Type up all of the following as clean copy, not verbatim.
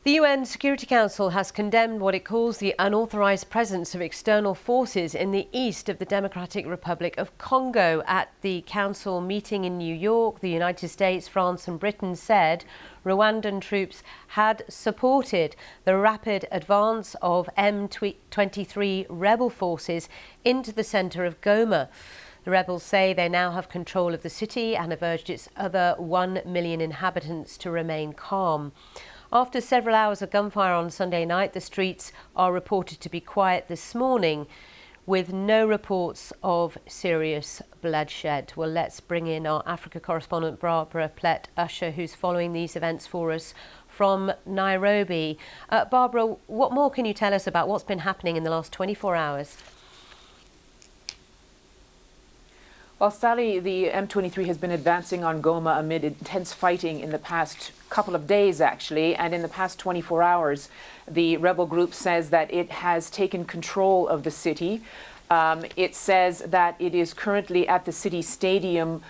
The UN Security Council has condemned what it calls the unauthorized presence of external forces in the east of the Democratic Republic of Congo. At the council meeting in New York, the United States, France and Britain said Rwandan troops had supported the rapid advance of M23 rebel forces into the centre of Goma. The rebels say they now have control of the city and have urged its other 1 million inhabitants to remain calm. After several hours of gunfire on Sunday night, the streets are reported to be quiet this morning, with no reports of serious bloodshed. Well, let's bring in our Africa correspondent, Barbara Plett-Usher, who's following these events for us from Nairobi. Barbara, what more can you tell us about what's been happening in the last 24 hours? Well, Sally, the M23 has been advancing on Goma amid intense fighting in the past couple of days, actually, and in the past 24 hours, the rebel group says that it has taken control of the city. It says that it is currently at the city stadium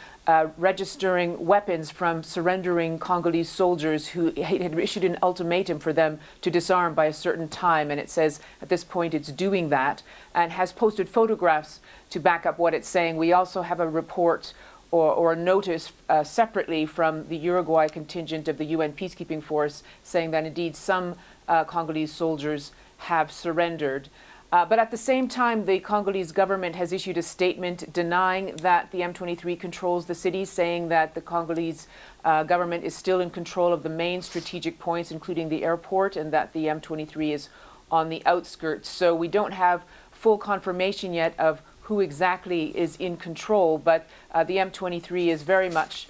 registering weapons from surrendering Congolese soldiers who had issued an ultimatum for them to disarm by a certain time. And it says at this point it's doing that and has posted photographs to back up what it's saying. We also have a report or a notice separately from the Uruguay contingent of the UN peacekeeping force saying that indeed some Congolese soldiers have surrendered. But at the same time, the Congolese government has issued a statement denying that the M23 controls the city, saying that the Congolese government is still in control of the main strategic points, including the airport, and that the M23 is on the outskirts. So we don't have full confirmation yet of who exactly is in control, but the M23 is very much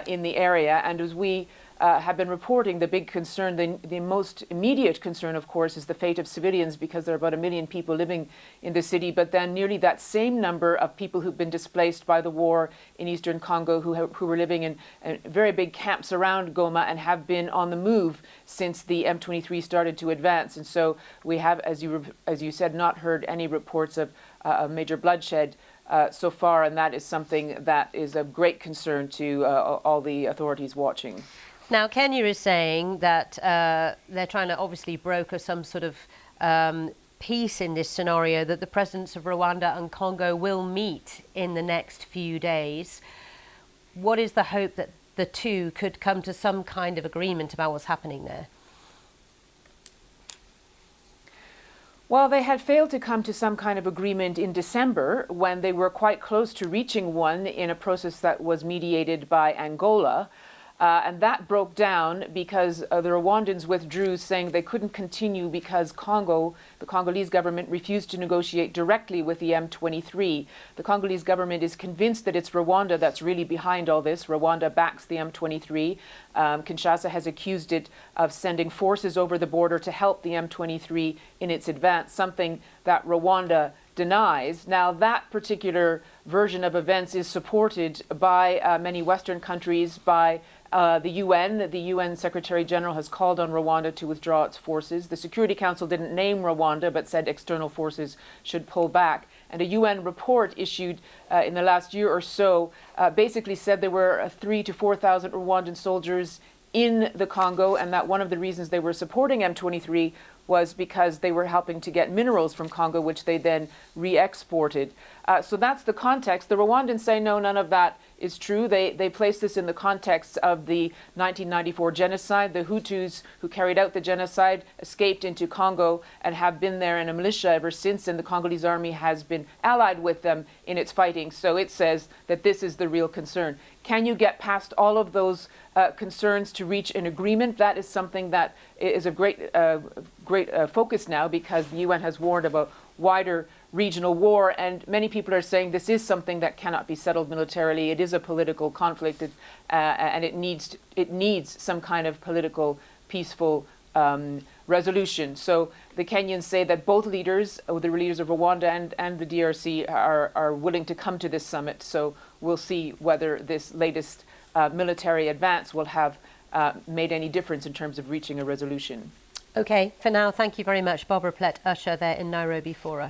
in the area. And as we have been reporting, the big concern, the most immediate concern, of course, is the fate of civilians, because there are about 1 million people living in the city, but then nearly that same number of people who've been displaced by the war in eastern Congo, who were living in very big camps around Goma and have been on the move since the M23 started to advance. And so we have, as you said, not heard any reports of major bloodshed so far, and that is something that is of great concern to all the authorities watching. Now, Kenya is saying that they're trying to obviously broker some sort of peace in this scenario, that the presidents of Rwanda and Congo will meet in the next few days. What is the hope that the two could come to some kind of agreement about what's happening there? Well, they had failed to come to some kind of agreement in December, when they were quite close to reaching one in a process that was mediated by Angola. And that broke down because the Rwandans withdrew, saying they couldn't continue because the Congolese government refused to negotiate directly with the M23. The Congolese government is convinced that it's Rwanda that's really behind all this. Rwanda backs the M23. Kinshasa has accused it of sending forces over the border to help the M23 in its advance, something that Rwanda denies. Now, that particular version of events is supported by many Western countries, by the UN. The UN Secretary General has called on Rwanda to withdraw its forces. The Security Council didn't name Rwanda, but said external forces should pull back. And a UN report issued in the last year or so basically said there were 3,000 to 4,000 Rwandan soldiers in the Congo, and that one of the reasons they were supporting M23 was because they were helping to get minerals from Congo, which they then re-exported. So that's the context. The Rwandans say, no, none of that is true. They place this in the context of the 1994 genocide. The Hutus who carried out the genocide escaped into Congo and have been there in a militia ever since, and the Congolese army has been allied with them in its fighting. So it says that this is the real concern. Can you get past all of those concerns to reach an agreement? That is something that is a great focus now, because the UN has warned of a wider regional war, and many people are saying this is something that cannot be settled militarily. It is a political conflict, and it needs some kind of political, peaceful resolution. So the Kenyans say that both leaders, the leaders of Rwanda and the DRC, are willing to come to this summit. So we'll see whether this latest military advance will have made any difference in terms of reaching a resolution. Okay, for now, thank you very much, Barbara Plett-Usher there in Nairobi for us.